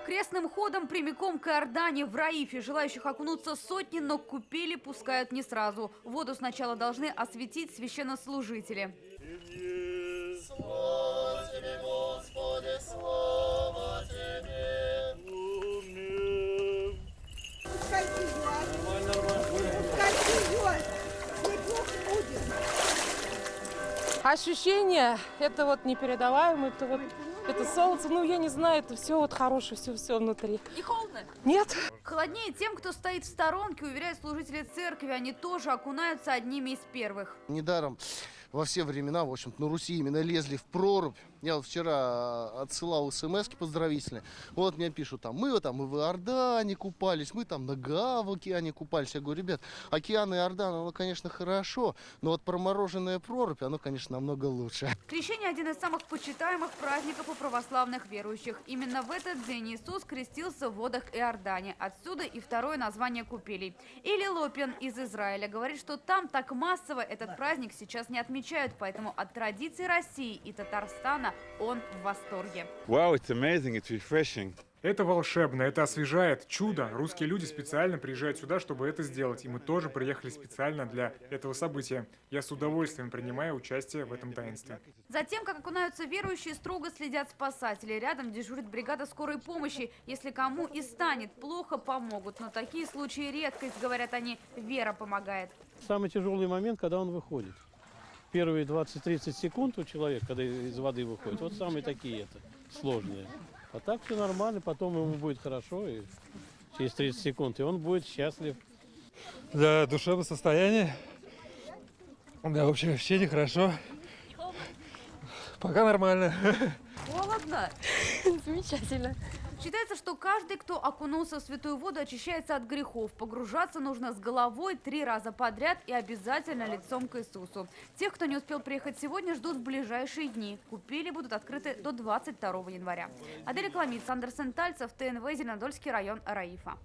Крестным ходом прямиком к Иордании в Раифе. Желающих окунуться сотни, но купели пускают не сразу. Воду сначала должны осветить священнослужители. Слава тебе, Господи, слава тебе. Пускай идет. Неплохо будет. Ощущения, это вот непередаваемое, это солнце, ну я не знаю, это все вот хорошее, все внутри. Не холодно? Нет. Холоднее тем, кто стоит в сторонке, уверяют служители церкви. Они тоже окунаются одними из первых. Недаром во все времена, в общем-то, на Руси именно лезли в прорубь. Я вот вчера отсылал смс-ки поздравительные. Вот мне пишут, мы там и в Иордане купались, мы там на Гаа в океане купались. Я говорю, ребят, океан и Иордан, оно, конечно, хорошо, но вот промороженная прорубь, оно, конечно, намного лучше. Крещение – один из самых почитаемых праздников у православных верующих. Именно в этот день Иисус крестился в водах Иордания. Отсюда и второе название купелей. Или Лопин из Израиля говорит, что там так массово этот праздник сейчас не отмечают, поэтому от традиций России и Татарстана он в восторге. Wow, it's amazing, it's refreshing. Это волшебно, это освежает, чудо. Русские люди специально приезжают сюда, чтобы это сделать. И мы тоже приехали специально для этого события. Я с удовольствием принимаю участие в этом таинстве. Затем, как окунаются верующие, строго следят спасатели. Рядом дежурит бригада скорой помощи. Если кому и станет плохо, помогут. Но такие случаи редкость, говорят они, вера помогает. Самый тяжелый момент, когда он выходит. Первые 20-30 секунд у человека, когда из воды выходит, вот самые такие сложные. А так все нормально, потом ему будет хорошо, и через 30 секунд, и он будет счастлив. Для душевного состояния, да, общее ощущение хорошо. Пока нормально. Холодно? Замечательно. Считается, что каждый, кто окунулся в святую воду, очищается от грехов. Погружаться нужно с головой 3 раза подряд и обязательно лицом к Иисусу. Тех, кто не успел приехать сегодня, ждут в ближайшие дни. Купели будут открыты до 22 января. Аделя Кламит, Сандер Сентальцев, ТНВ, Зеленодольский район, Раифа.